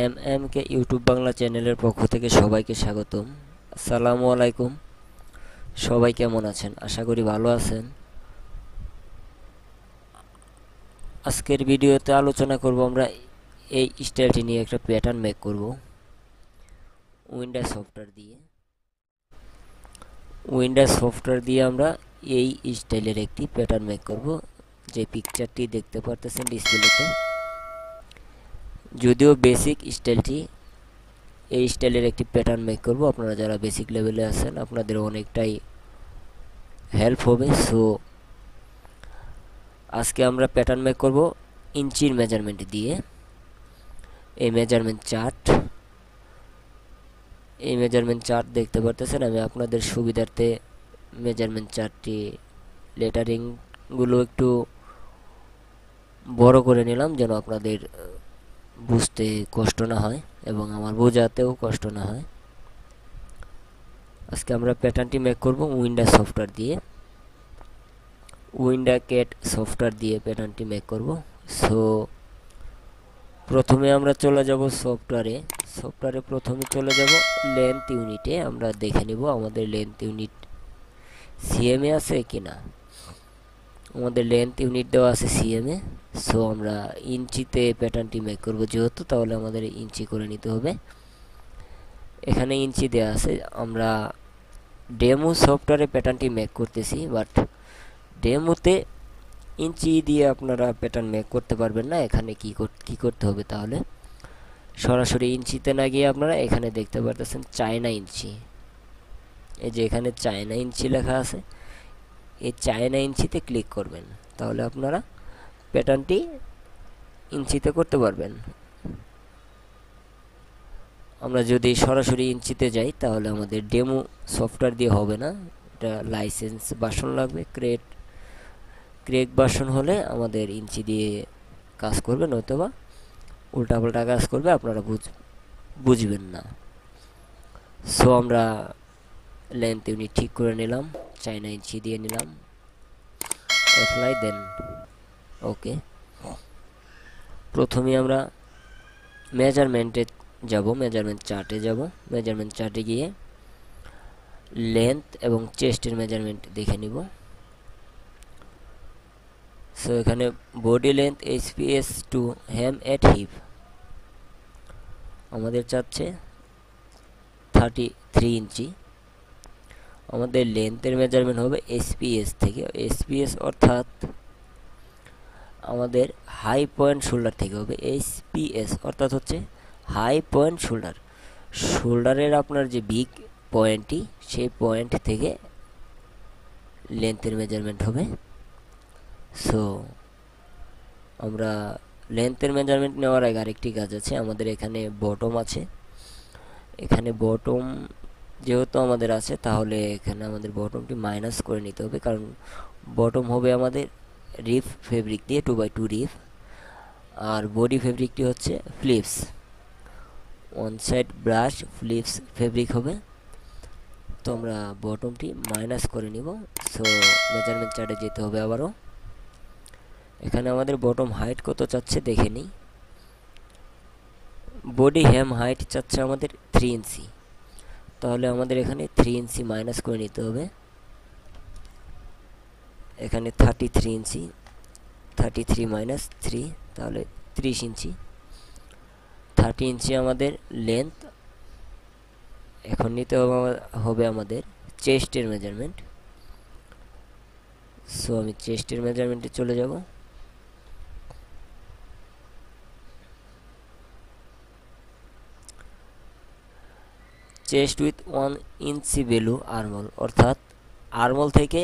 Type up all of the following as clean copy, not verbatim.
MMK YouTube Bangla চ্যানেলের পক্ষ থেকে সবাইকে স্বাগতম। আসসালামু আলাইকুম। সবাই কেমন আছেন? আশা করি ভালো আছেন। আজকের ভিডিওতে আলোচনা করব আমরা এই স্টাইলটি নিয়ে একটা প্যাটার্ন মেক করব উইন্ডা সফটওয়্যার দিয়ে আমরা এই স্টাইলের একটি প্যাটার্ন মেক করব, যে পিকচারটি দেখতে পারতেছেন ডিসপ্লেতে। যদিও বেসিক স্টাইলটি এই স্টাইলের একটি প্যাটার্ন মেক করব, আপনারা যারা বেসিক লেভেলে আছেন আপনাদের অনেকটাই হেল্প হবে। সো আজকে আমরা প্যাটার্ন মেক করব ইঞ্চির মেজারমেন্ট দিয়ে। এই মেজারমেন্ট চার্ট দেখতে পারতেছেন। আমি আপনাদের সুবিধার্থে মেজারমেন্ট চার্টটি লেটারিংগুলো একটু বড় করে নিলাম, যেন আপনাদের বুঝতে কষ্ট না হয় এবং আমার বোঝাতেও কষ্ট না হয়। আজকে আমরা প্যাটার্নটি মেক করব উইন্ডা ক্যাট সফটওয়্যার দিয়ে প্যাটার্নটি মেক করব। সো প্রথমে আমরা চলে যাব সফটওয়্যারে প্রথমে চলে যাব লেন্থ ইউনিটে। আমরা দেখে নিব আমাদের লেন্থ ইউনিট সিএমএ আছে কিনা। আমাদের লেন্থ ইউনিট দেওয়া আছে সিএমএ। সো আমরা ইঞ্চিতে প্যাটার্নটি মেক করব যেহেতু, তাহলে আমাদের ইঞ্চি করে নিতে হবে। এখানে ইঞ্চি দেওয়া আছে। আমরা ডেমো সফটওয়্যারে প্যাটার্নটি মেক করতেছি, বাট ডেমোতে ইঞ্চি দিয়ে আপনারা প্যাটার্ন মেক করতে পারবেন না। এখানে কি করতে হবে, তাহলে সরাসরি ইঞ্চিতে না গিয়ে আপনারা এখানে দেখতে পারতেছেন চায়না ইঞ্চি। এই যে এখানে চায়না ইঞ্চি লেখা আছে, এই চায়না ইঞ্চিতে ক্লিক করবেন, তাহলে আপনারা প্যাটার্নটি ইঞ্চিতে করতে পারবেন। আমরা যদি সরাসরি ইঞ্চিতে যাই তাহলে আমাদের ডেমো সফটওয়্যার দিয়ে হবে না। এটা লাইসেন্স ভার্সন লাগবে। ক্রেক ভার্সন হলে আমাদের ইঞ্চি দিয়ে কাজ করবে, নয়তোবা উল্টাপাল্টা কাজ করবে, আপনারা বুঝবেন না। সো আমরা লেন্থ ইউনিট ঠিক করে নিলাম, চায়না ইঞ্চি দিয়ে নিলাম, অ্যাপ্লাই দেন ওকে। প্রথমে আমরা মেজারমেন্ট চার্টে গিয়ে লেন্থ এবং চেস্টের মেজারমেন্ট দেখে নিব। সো এখানে বডি লেন্থ এসপিএস টু হ্যাম এট হিপ আমাদের চাচ্ছে 33 ইঞ্চি। আমাদের লেন্থের মেজারমেন্ট হবে এসপিএস থেকে। এসপিএস অর্থাৎ আমাদের হাই পয়েন্ট শোল্ডার থেকে হবে। এসপিএস অর্থাৎ হচ্ছে হাই পয়েন্ট শোল্ডারের আপনার যে বিগ পয়েন্টটি, সেই পয়েন্ট থেকে লেন্থের মেজারমেন্ট হবে। সো আমরা লেন্থের মেজারমেন্ট নেওয়ার আগে আরেকটি কাজ আছে। আমাদের এখানে বটম আছে। এখানে বটম যেহেতু আমাদের আছে, তাহলে এখানে আমাদের বটমটি মাইনাস করে নিতে হবে, কারণ বটম হবে আমাদের রিফ ফেব্রিক দিয়ে 2x2 রিফ, আর বডি ফেব্রিকটি হচ্ছে Phillips, one side brush Phillips fabric হবে। তো আমরা বটমটি মাইনাস করে নিব। সো মেজারমেন্ট চার্টে যেতে হবে আবারও। এখানে আমাদের বটম হাইট কত চাচ্ছে দেখে নিই। বডি হেম হাইট চাচ্ছে আমাদের 3 ইঞ্চি, তাহলে আমাদের এখানে 3 ইঞ্চি মাইনাস করে নিতে হবে। এখানে 33 ইঞ্চি, 33 মাইনাস 3, তাহলে 30 ইঞ্চি। 30 ইঞ্চি আমাদের লেন্থ। এখন নিতে হবে আমাদের চেস্টের মেজারমেন্ট। সো আমি চেস্টের মেজারমেন্টে চলে যাব। Chest with 1 inch below armhole, অর্থাৎ আর্মল থেকে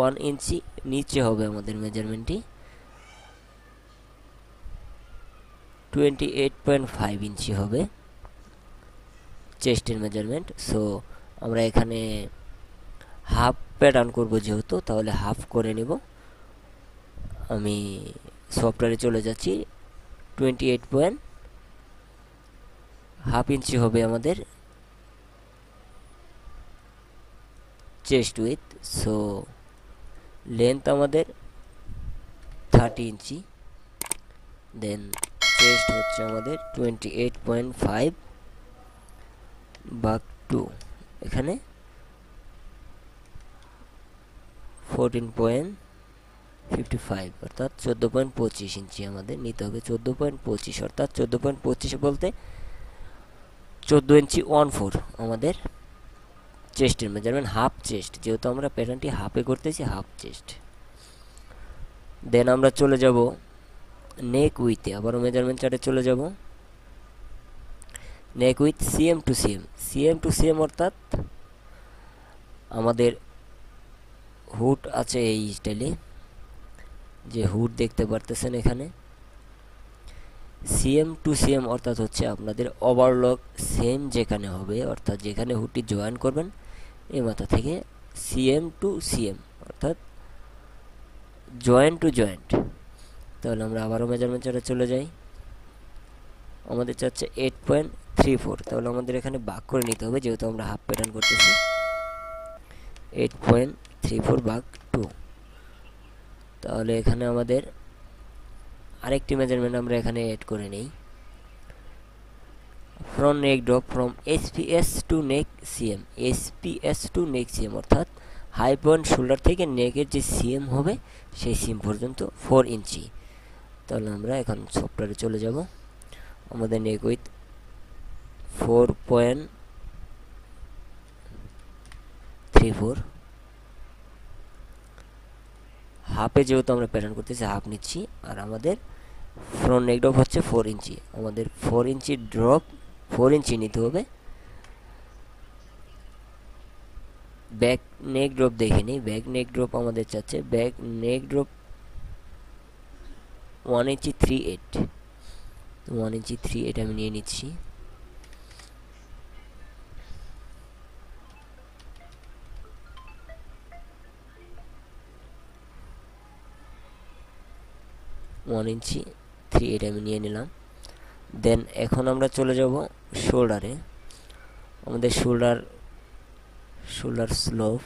1 ইঞ্চি নিচে হবে আমাদের মেজারমেন্টটি। 28.5 ইঞ্চি হবে চেস্টের মেজারমেন্ট। সো আমরা এখানে হাফ প্যাটার্ন করব যেহেতু, তাহলে হাফ করে নিব। আমি সফটওয়্যারে চলে যাচ্ছি। 28.5 ইঞ্চি হবে আমাদের চেস্ট উইথ। সো লেন্থ আমাদের 30 ইঞ্চি, দেন চেস্ট হচ্ছে আমাদের 28.5 ভাগ 2, এখানে 14.55 অর্থাৎ 14.25 ইঞ্চি আমাদের নিতে হবে। 14.25 অর্থাৎ 14.25 বলতে 14 ইঞ্চি 1/4 আমাদের চেস্টের মেজারমেন্ট, হাফ চেস্ট, যেহেতু আমরা প্যাটার্নটি হাফে করতেছি, হাফ চেস্ট। দেন আমরা চলে যাব নেক উইথে, আবারও মেজারমেন্ট চার্টে চলে যাব। Neck with cm to cm, cm to CM অর্থাৎ আমাদের হুড আছে এই স্টাইলে, যে হুড দেখতে পারতেছেন এখানে। সিএম টু সিএম অর্থাৎ হচ্ছে আপনাদের ওভারলক সেম যেখানে হবে, অর্থাৎ যেখানে হুডটি জয়েন করবেন এই মাথা থেকে সিএম টু সিএম অর্থাৎ জয়েন্ট টু জয়েন্ট। তাহলে আমরা আবারও মেজারমেন্ট চার্টে চলে যাই। আমাদের চাচ্ছে 8.34, তাহলে আমাদের এখানে ভাগ করে নিতে হবে, যেহেতু আমরা হাফ প্যাটার্ন করতেছি। 8.34 ভাগ 2, তাহলে এখানে আমাদের আরেকটি মেজারমেন্ট আমরা এখানে অ্যাড করে নেই। From neck drop from SPS two neck CM, SPS two neck CM অর্থাৎ হাই পয়েন্ট শোল্ডার থেকে নেকের যে সিএম হবে সেই সিএম পর্যন্ত 4 ইঞ্চি। তাহলে আমরা এখন সফটওয়্যারে চলে যাব। আমাদের নেক উইথ 4.34, হাফে যেহেতু আমরা প্যাটার্ন করতেছি হাফ নিচ্ছি, আর আমাদের ফ্রন্ট নেক ড্রপ হচ্ছে 4 ইঞ্চি। আমাদের 4 ইঞ্চি ড্রপ 4 ইঞ্চি নিতে হবে। ব্যাক নেক ড্রপ দেখে নিই। ব্যাক নেক ড্রপ আমাদের চাচ্ছে ব্যাক নেক ড্রপ 1 ইঞ্চি 3/8, 1 ইঞ্চি 3/8 আমি নিয়ে নিচ্ছি। ইঞ্চি 3/8 আমি নিয়ে নিলাম। দেন এখন আমরা চলে যাব শোল্ডারে। আমাদের শোল্ডার স্লোপ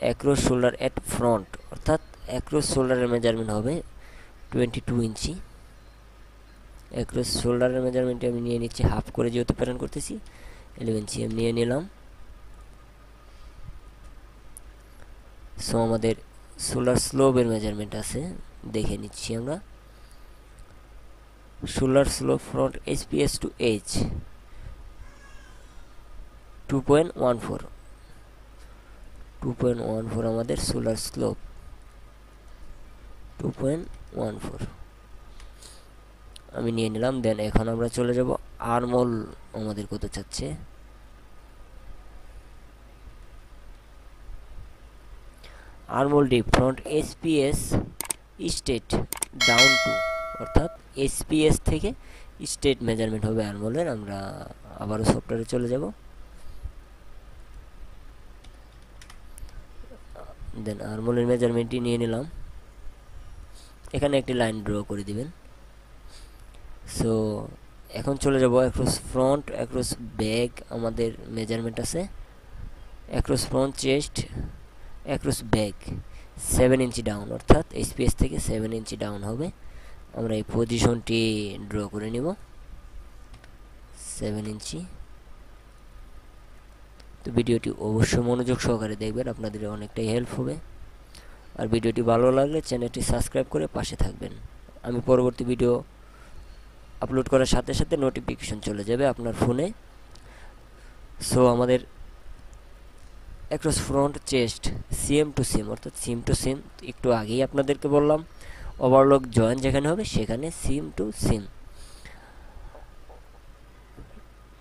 অ্যাক্রস শোল্ডার এট ফ্রন্ট অর্থাৎ অ্যাক্রস শোল্ডারের মেজারমেন্ট হবে 22 ইঞ্চি। অ্যাক্রস শোল্ডারের মেজারমেন্টে আমি নিয়ে নিচ্ছি হাফ করে, যেহেতু প্যাটার্ন করতেছি 11 সিএম নিয়ে নিলাম। সো আমাদের শোল্ডার স্লোপের মেজারমেন্ট আছে, দেখে নিচ্ছি আমরা। Shoulder slope front SPS to H 2.14, 2.14 আমাদের শোল্ডার স্লোপ 2.14 আমি নিয়ে নিলাম। দেন এখন আমরা চলে যাব আর্মহোল আমাদের কত চাচ্ছে। Armhole deep front SPS state down to অর্থাৎ এসপিএস থেকে স্টেট মেজারমেন্ট হবে আর্মহোলের। আমরা আবারও সফটওয়্যারে চলে যাব। দেন আর্মহোলের মেজারমেন্টটি নিয়ে নিলাম। এখানে একটি লাইন ড্র করে দিবেন। সো এখন চলে যাব অ্যাক্রস ফ্রন্ট অ্যাক্রস ব্যাক, আমাদের মেজারমেন্ট আছে across front chest across back 7 ইঞ্চি ডাউন অর্থাৎ এসপিএস থেকে 7 ইঞ্চি ডাউন হবে। আমরা এই পজিশনটি ড্র করে নিব 7 ইঞ্চি। তো ভিডিওটি অবশ্যই মনোযোগ সহকারে দেখবেন, আপনাদের অনেকটাই হেল্প হবে। আর ভিডিওটি ভালো লাগলে চ্যানেলটি সাবস্ক্রাইব করে পাশে থাকবেন। আমি পরবর্তী ভিডিও আপলোড করার সাথে সাথে নোটিফিকেশন চলে যাবে আপনার ফোনে। সো আমাদের across front chest CM to CM অর্থাৎ সিম টু সিম, একটু আগেই আপনাদেরকে বললাম ওভারলক জয়েন যেখানে হবে সেখানে সিম টু সিম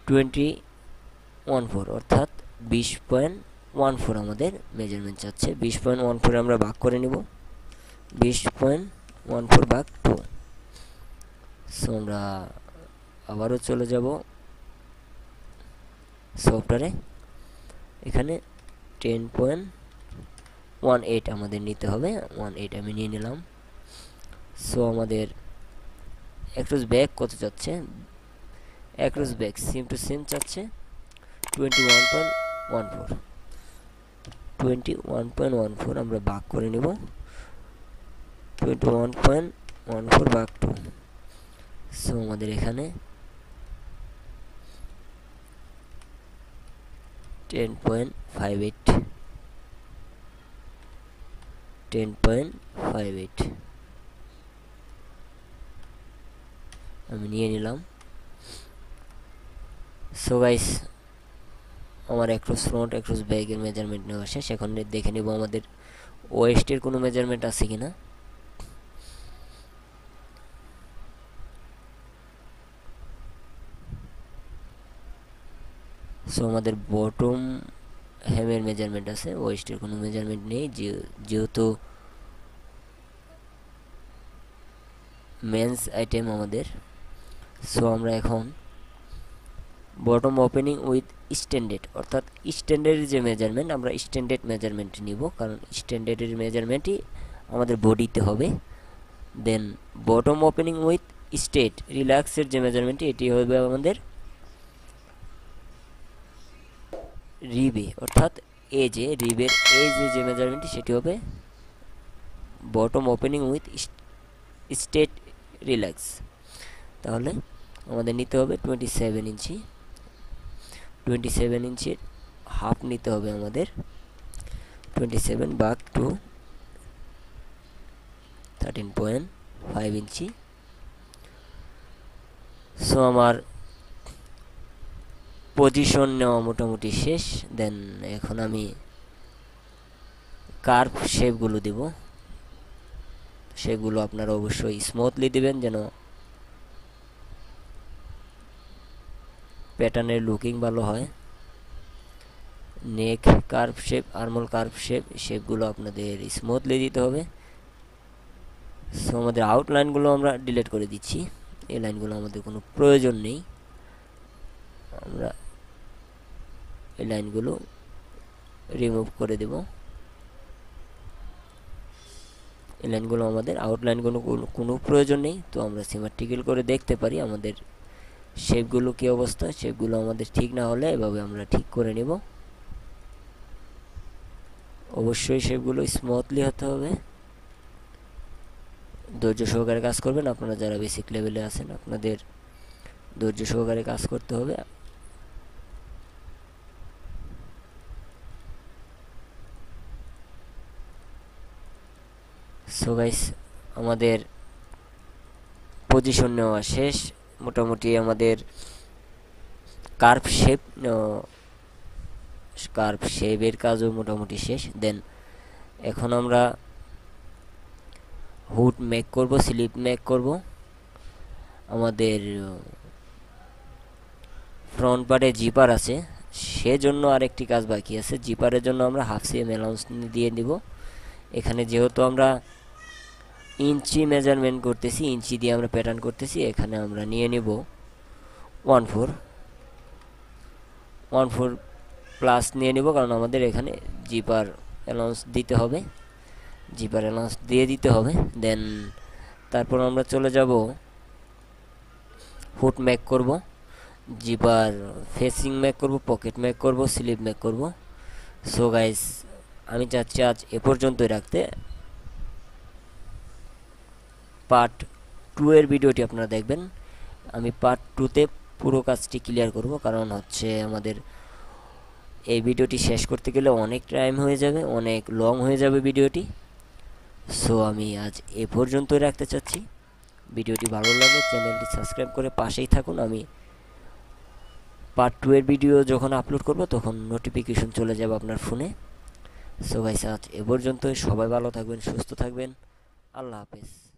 20.14 অর্থাৎ 20.14 আমাদের মেজারমেন্ট চাচ্ছে। 20.14 আমরা ভাগ করে নিব 20.14 ভাগ 2। সো আমরা আবারও চলে যাব সফটওয়্যারে। এখানে 10.18 আমাদের নিতে হবে, 18 আমি নিয়ে নিলাম। সো আমাদের অ্যাক্রস ব্যাক কত যাচ্ছে, অ্যাক্রস ব্যাক সিম টু সিম চাচ্ছে 21.14 আমরা ভাগ করে নিব 21.14 ভাগ 2। সো আমাদের এখানে 10.58 10.58 আমি নিয়ে নিলাম। সো গাইস আমার অ্যাক্রস ফ্রন্ট অ্যাক্রস ব্যাকের মেজারমেন্ট নেওয়া শেষ। এখন দেখে নিব আমাদের ওয়েস্টের কোনো মেজারমেন্ট আছে কিনা। সো আমাদের বটম হ্যামের মেজারমেন্ট আছে, ওয়েস্টের কোনো মেজারমেন্ট নেই যেহেতু মেন্স আইটেম আমাদের। সো আমরা এখন বটম ওপেনিং উইথ স্ট্যান্ডার্ড, অর্থাৎ স্ট্যান্ডার্ডের যে মেজারমেন্ট আমরা স্ট্যান্ডার্ড মেজারমেন্ট নিব, কারণ স্ট্যান্ডার্ডের মেজারমেন্টই আমাদের বডিতে হবে। দেন বটম ওপেনিং উইথ স্ট্রেট রিল্যাক্সের যে মেজারমেন্টটি এটি হবে আমাদের রিবে, অর্থাৎ এজে রিবের এজে যে মেজারমেন্টটি সেটি হবে bottom opening with straight relax. তাহলে আমাদের নিতে হবে 27 ইঞ্চি, 27 ইঞ্চির হাফ নিতে হবে আমাদের 27 ভাগ 2 13.5 ইঞ্চি। সো আমার পজিশন নেওয়া মোটামুটি শেষ। দেন এখন আমি কার্ভ শেপগুলো দিব, সেগুলো আপনারা অবশ্যই স্মুথলি দিবেন যেন প্যাটার্নের লুকিং ভালো হয়। Neck curve shape, armhole curve shape, শেপগুলো আপনাদের স্মুথলি দিতে হবে। সো আমাদের আউটলাইনগুলো আমরা ডিলিট করে দিচ্ছি, এই লাইনগুলো আমাদের কোনো প্রয়োজন নেই। আমরা এই লাইনগুলো রিমুভ করে দেব। এই লাইনগুলো আমাদের আউটলাইনগুলো কোনো প্রয়োজন নেই, তো আমরা সিমেট্রিক্যাল করে দেখতে পারি আমাদের শেপগুলো কী অবস্থা। শেপগুলো আমাদের ঠিক না হলে এভাবে আমরা ঠিক করে নেব। অবশ্যই শেপগুলো স্মুথলি হতে হবে, ধৈর্য সহকারে কাজ করবেন। আপনারা যারা বেসিক লেভেলে আছেন আপনাদের ধৈর্য সহকারে কাজ করতে হবে। সো গাইস আমাদের পজিশন নেওয়া শেষ, মোটামুটি আমাদের কার্ভ শেপের কাজও মোটামুটি শেষ। দেন এখন আমরা হুড মেক করব, স্লিপ মেক করব। আমাদের ফ্রন্ট পার্টে জিপার আছে, সেজন্য আরেকটি কাজ বাকি আছে। জিপারের জন্য আমরা হাফ সিএম অ্যালাউন্স দিয়ে দিব। এখানে যেহেতু আমরা ইঞ্চি মেজারমেন্ট করতেছি, ইঞ্চি দিয়ে আমরা প্যাটার্ন করতেছি, এখানে আমরা নিয়ে নেব 14 প্লাস নিয়ে নেব, কারণ আমাদের এখানে জিপার অ্যালাউন্স দিতে হবে, জিপার অ্যালাউন্স দিয়ে দিতে হবে। দেন তারপর আমরা চলে যাব হুড মেক করব, জিপার ফেসিং মেক করব, পকেট মেক করব, স্লিপ মেক করব। সো গাইস আমি চাচ্ছি আজ এ পর্যন্তই রাখতে। পার্ট 2 এর ভিডিওটি আপনারা দেখবেন। আমি পার্ট 2তে পুরো কাজটি ক্লিয়ার করব, কারণ হচ্ছে আমাদের এই ভিডিওটি শেষ করতে গেলে অনেক টাইম হয়ে যাবে, অনেক লং হয়ে যাবে ভিডিওটি। সো আমি আজ এ পর্যন্তই রাখতে চাচ্ছি। ভিডিওটি ভালো লাগে চ্যানেলটি সাবস্ক্রাইব করে পাশেই থাকুন। আমি পার্ট 2 এর ভিডিও যখন আপলোড করব তখন নোটিফিকেশন চলে যাবে আপনার ফোনে। সো গাইস আজ এ পর্যন্তই, সবাই ভালো থাকবেন, সুস্থ থাকবেন, আল্লাহ হাফেজ।